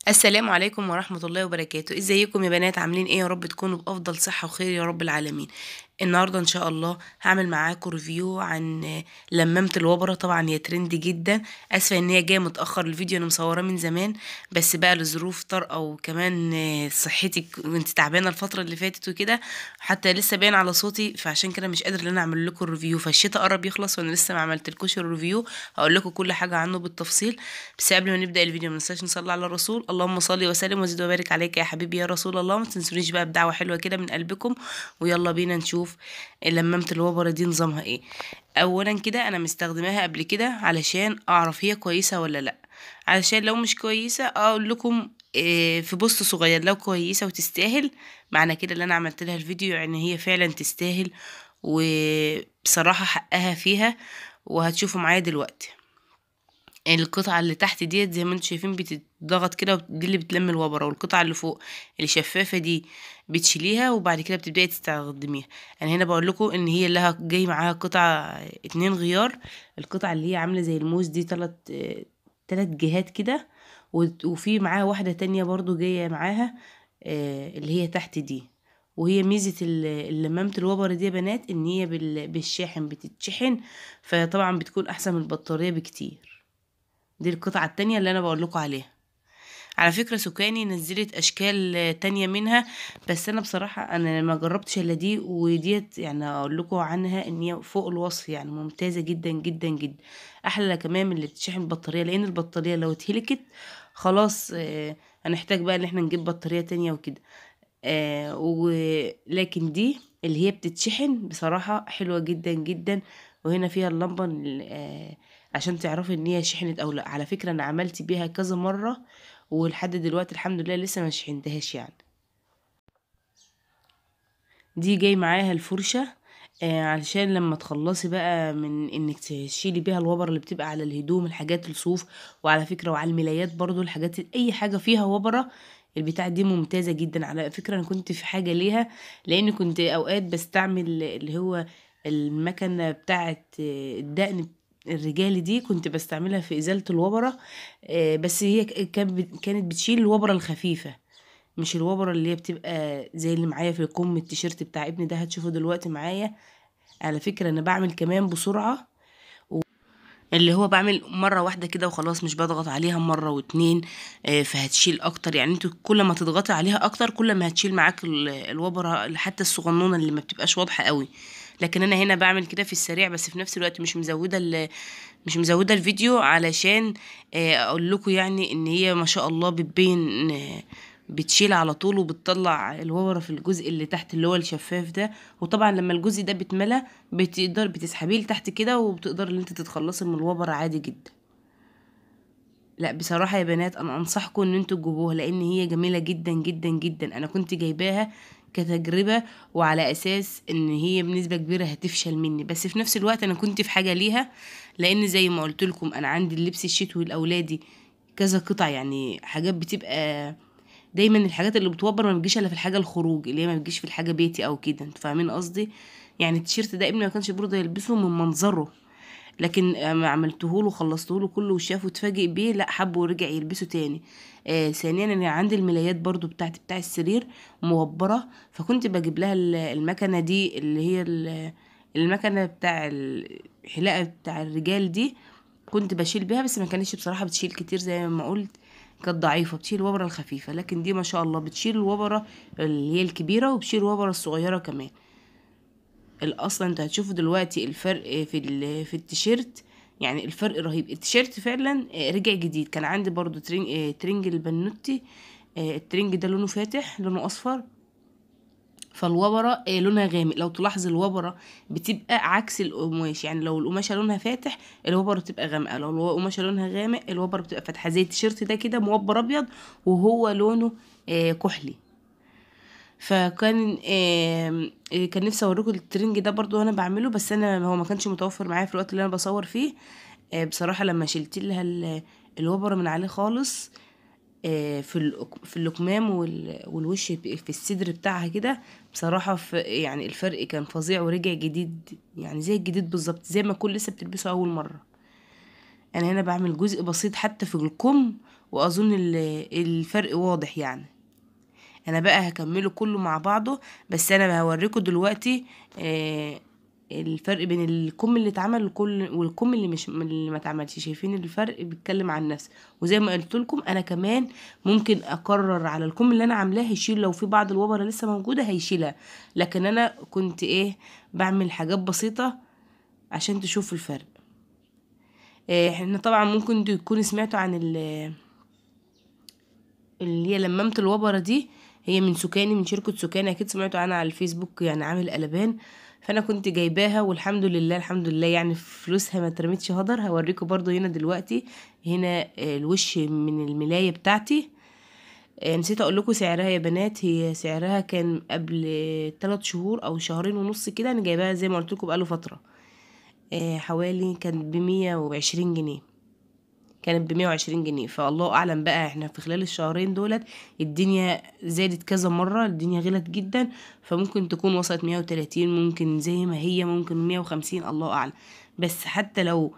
السلام عليكم ورحمة الله وبركاته. ازيكم يا بنات؟ عاملين ايه؟ يا رب تكونوا بأفضل صحة وخير يا رب العالمين. النهاردة ان شاء الله هعمل معاكم ريفيو عن لمامة الوبرة. طبعا هي ترند جدا. اسفة ان هي جاية متأخر، الفيديو انا مصوراه من زمان، بس بقى لظروف طارئة وكمان صحتي كنت تعبانة الفترة اللي فاتت وكده، حتى لسه باين على صوتي، فعشان كده مش قادر ان انا اعمل لكم الريفيو. فالشتاء قرب يخلص وانا لسه ما عملتلكوش الريفيو، هقول لكم كل حاجة عنه بالتفصيل. بس قبل ما نبدأ الفيديو ما ننساش نصلي على الرسول، اللهم صل وسلم وزد وبارك عليك يا حبيبي يا رسول الله. ما تنسونيش بقى بدعوة حلوة كده من قلبكم. ويلا بينا نشوف لمامة الوبرة دي نظامها ايه. اولا كده انا مستخدماها قبل كده علشان اعرف هي كويسة ولا لا، علشان لو مش كويسة اقول لكم في بوست صغير. لو كويسة وتستاهل، معنى كده اللي انا عملت لها الفيديو يعني هي فعلا تستاهل، وبصراحة حقها فيها. وهتشوفوا معايا دلوقتي القطعة اللي تحت ديت زي ما انتم شايفين بتتضغط كده، دي اللي بتلم الوبرة. والقطعة اللي فوق اللي شفافة دي بتشيليها وبعد كده بتبدأي تستخدميها. انا هنا بقول لكم ان هي لها جاي معاها قطعة 2 غيار. القطعة اللي هي عاملة زي الموز دي تلات جهات كده، وفي معاها واحدة تانية برضو جاية معاها اللي هي تحت دي. وهي ميزة لمامة الوبر دي يا بنات ان هي بالشاحن بتتشحن، فطبعا بتكون احسن من البطارية بكتير. دي القطعة التانية اللي انا بقول لكم عليها. على فكرة سوكاني نزلت اشكال تانية منها، بس انا بصراحة انا ما جربتش الا دي وديت، يعني اقول لكم عنها ان هي فوق الوصف، يعني ممتازة جدا جدا جدا. احلى كمان من اللي بتشحن البطارية، لان البطارية لو اتهلكت خلاص هنحتاج بقى ان احنا نجيب بطارية تانية وكده. ولكن دي اللي هي بتتشحن بصراحة حلوة جدا جدا. وهنا فيها اللمبة عشان تعرفي ان هي شحنت او لا. على فكرة انا عملت بيها كذا مرة ولحد دلوقتي الحمد لله لسه ما شحنتهاش يعني. دي جاي معاها الفرشة علشان لما تخلصي بقى من انك تشيلي بيها الوبر اللي بتبقى على الهدوم، الحاجات الصوف. وعلى فكرة وعلى الملايات برضو الحاجات، اي حاجة فيها وبرة البتاع دي ممتازة جدا. على فكرة انا كنت في حاجة ليها، لان كنت اوقات بستعمل اللي هو المكنة بتاعة الدقن الرجالي دي، كنت بستعملها في ازالة الوبرة. بس هي كانت بتشيل الوبرة الخفيفة، مش الوبرة اللي هي بتبقى زي اللي معايا في كم التيشيرت بتاع ابني ده، هتشوفه دلوقتي معايا. على فكرة انا بعمل كمان بسرعة، اللي هو بعمل مرة واحدة كده وخلاص، مش بضغط عليها مرة واتنين. فهتشيل اكتر، يعني انتوا كل ما تضغطي عليها اكتر كل ما هتشيل معاك الوبرة حتى الصغنونة اللي ما بتبقاش واضحة قوي. لكن انا هنا بعمل كده في السريع، بس في نفس الوقت مش مزودة الفيديو علشان اقول لكم يعني ان هي ما شاء الله بتبين بتشيل على طول وبتطلع الوبرة في الجزء اللي تحت اللي هو الشفاف ده. وطبعا لما الجزء ده بتملى بتقدر بتسحبيه لتحت كده، وبتقدر ان انت تتخلصي من الوبرة عادي جدا. لا بصراحة يا بنات انا انصحكم ان انتوا تجيبوها، لان هي جميلة جدا جدا جدا. انا كنت جايباها كتجربة، وعلى اساس ان هي بنسبة كبيرة هتفشل مني، بس في نفس الوقت انا كنت في حاجة ليها. لان زي ما قلت لكم انا عندي اللبس الشتوي الاولادي كذا قطع، يعني حاجات بتبقى دايما الحاجات اللي بتوبر ما بتجيش الا في الحاجة الخروج، اللي هي ما بتجيش في الحاجة بيتي او كده، انتوا فاهمين قصدي. يعني التيشيرت ده ابني ما كانش برضه يلبسه من منظره، لكن اما عملته له وخلصته له كله وشافه اتفاجئ بيه، لا حبه ورجع يلبسه تاني. ثانيا انا عندي الملايات برضو بتاعتي بتاع السرير موبره، فكنت بجيب لها المكنه دي اللي هي المكنه بتاع الحلاقه بتاع الرجال دي. كنت بشيل بيها، بس ما كانتش بصراحه بتشيل كتير زي ما قلت، كانت ضعيفه، بتشيل الوبره الخفيفه. لكن دي ما شاء الله بتشيل الوبره اللي هي الكبيره وبتشيل الوبره الصغيره كمان. اصلا انتوا هتشوفوا دلوقتي الفرق في التيشيرت، يعني الفرق رهيب. التيشيرت فعلا رجع جديد. كان عندي برضو ترنج البنوتي، الترنج ده لونه فاتح، لونه اصفر، فالوبرة لونها غامق. لو تلاحظ الوبرة بتبقى عكس القماش، يعني لو القماشة لونها فاتح الوبرة بتبقى غامقة، لو القماشة لونها غامق الوبرة بتبقى فاتحة. زي التيشيرت ده كده موبر ابيض وهو لونه كحلي. فكان كان نفسي اوريكم الترنج ده برضو وانا بعمله، بس انا هو ما كانش متوفر معايا في الوقت اللي انا بصور فيه. بصراحه لما شلت لها الوبره من عليه خالص، في الكمام والوش في الصدر بتاعها كده، بصراحه يعني الفرق كان فظيع ورجع جديد، يعني زي الجديد بالظبط، زي ما كل لسه بتلبسه اول مره. انا هنا بعمل جزء بسيط حتى في الكم، واظن الفرق واضح يعني. انا بقى هكمله كله مع بعضه، بس انا هوريكم دلوقتي الفرق بين الكم اللي اتعمل والكم اللي مش اللي ما اتعملش. شايفين الفرق؟ بيتكلم عن نفسه. وزي ما قلت لكم انا كمان ممكن اقرر على الكم اللي انا عاملاه هيشيل، لو في بعض الوبره لسه موجوده هيشيلها، لكن انا كنت بعمل حاجات بسيطه عشان تشوفوا الفرق. احنا طبعا ممكن تكونوا سمعتوا عن اللي هي لمامة الوبرة دي، هي من سكاني، من شركة سكاني، اكيد سمعتوا عنها على الفيسبوك، يعني عامل قلبان. فانا كنت جايباها والحمد لله الحمد لله، يعني فلوسها ما اترمتش هدر. هوريكم برضو هنا دلوقتي، هنا الوش من الملاية بتاعتي. نسيت اقول لكم سعرها يا بنات. هي سعرها كان قبل 3 شهور او شهرين ونص كده، انا جايباها زي ما قلت لكم بقاله فترة. حوالي كان ب120 جنيه، كانت ب120 جنيه. فالله اعلم بقى، احنا في خلال الشهرين دولت الدنيا زادت كذا مرة، الدنيا غلت جدا، فممكن تكون وصلت 130، ممكن زي ما هي، ممكن 150، الله اعلم. بس حتى لو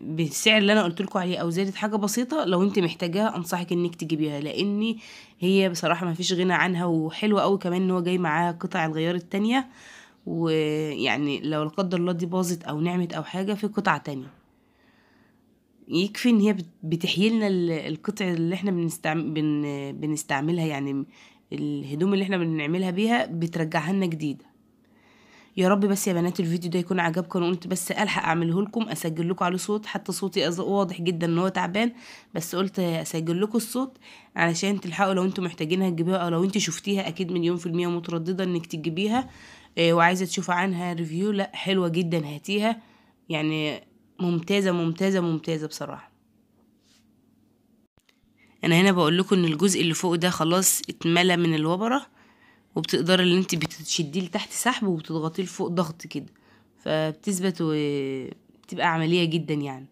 بالسعر اللي انا قلت لكم عليه او زادت حاجة بسيطة، لو انت محتاجاها انصحك انك تجيبيها، لاني هي بصراحة ما فيش غنى عنها، وحلوة قوي كمان ان هو جاي معاها قطع الغيار التانية. ويعني لو لا قدر الله دي باظت او نعمت او حاجة، في قطعة تانية. يكفي ان هي بتحيي لنا القطع اللي احنا بنستعملها، يعني الهدوم اللي احنا بنعملها بيها بترجعها لنا جديده. يا رب بس يا بنات الفيديو ده يكون عجبكم. انا قلت بس الحق اعمله لكم، اسجل لكم عليه صوت، حتى صوتي واضح جدا ان هو تعبان، بس قلت اسجل لكم الصوت علشان تلحقوا لو انتم محتاجينها تجيبوها، او لو انت شفتيها اكيد مليون في المية متردده انك تجيبيها وعايزه تشوفوا عنها ريفيو. لا حلوه جدا، هاتيها يعني، ممتازه ممتازه ممتازه بصراحه. انا هنا بقول لكم ان الجزء اللي فوق ده خلاص اتملى من الوبره، وبتقدري ان انت بتشديه لتحت سحب وبتضغطيه لفوق ضغط كده، فبتثبت وبتبقى عمليه جدا يعني.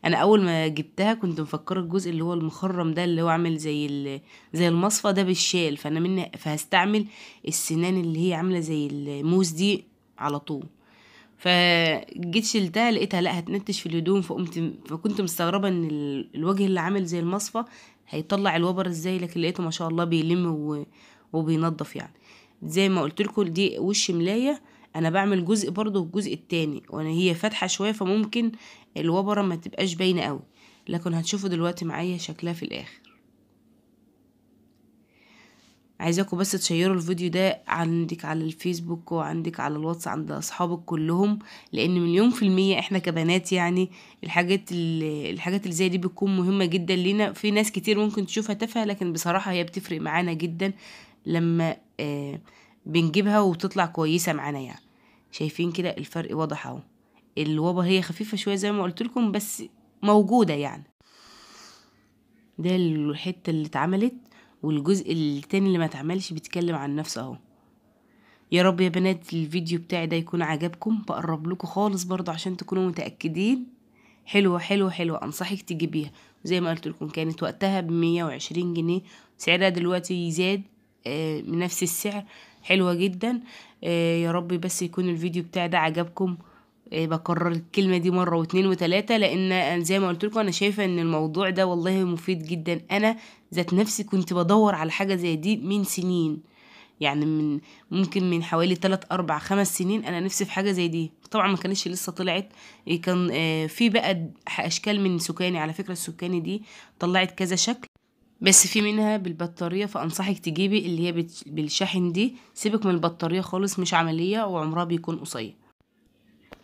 انا اول ما جبتها كنت مفكره الجزء اللي هو المخرم ده اللي هو عامل زي المصفى ده بالشال، فهستعمل السنان اللي هي عامله زي الموس دي على طول. فجيت شلتها لقيتها لا هتنتش في الهدوم، فكنت مستغربه ان الوجه اللي عامل زي المصفى هيطلع الوبر ازاي، لكن لقيته ما شاء الله بيلم وبينظف يعني. زي ما قلت لكم دي وش ملايه، انا بعمل جزء برضو الجزء التاني وانا هي فاتحه شويه، فممكن الوبره ما تبقاش باينه قوي، لكن هتشوفوا دلوقتي معايا شكلها في الاخر. عايزاكم بس تشيروا الفيديو ده عندك على الفيسبوك وعندك على الواتس عند اصحابك كلهم، لان مليون في المية احنا كبنات يعني الحاجات اللي زي دي بتكون مهمة جدا لينا. في ناس كتير ممكن تشوفها تافهة، لكن بصراحة هي بتفرق معانا جدا لما بنجيبها وتطلع كويسة معانا يعني. شايفين كده الفرق واضح اهو. الوبر هي خفيفة شوية زي ما قلت لكم، بس موجودة يعني. ده الحتة اللي اتعملت، والجزء التاني اللي ما اتعملش بيتكلم عن نفسه اهو. يا رب يا بنات الفيديو بتاعي ده يكون عجبكم. بقرب لكم خالص برضو عشان تكونوا متأكدين. حلوة حلوة حلوة، انصحك تجيبيها. زي ما قلت لكم كانت وقتها ب120 جنيه، سعرها دلوقتي زاد من نفس السعر. حلوة جدا. يا رب بس يكون الفيديو بتاعي ده عجبكم. بكرر الكلمة دي مرة واتنين وتلاتة، لان زي ما قلت لكم انا شايفة ان الموضوع ده والله مفيد جدا. انا ذات نفسي كنت بدور على حاجة زي دي من سنين، يعني ممكن من حوالي 3 4 5 سنين انا نفسي في حاجة زي دي. طبعا ما كانتش لسه طلعت. كان في بقى اشكال من سكاني، على فكرة السكاني دي طلعت كذا شكل، بس في منها بالبطارية، فانصحك تجيبي اللي هي بالشاحن دي. سيبك من البطارية خالص، مش عملية وعمرها بيكون قصير.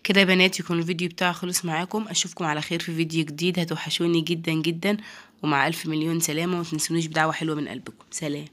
كده يا بنات يكون الفيديو بتاعي خلص معاكم. اشوفكم على خير في فيديو جديد، هتوحشوني جدا جدا، ومع الف مليون سلامة. ومتنسونيش بدعوة حلوة من قلبكم. سلام.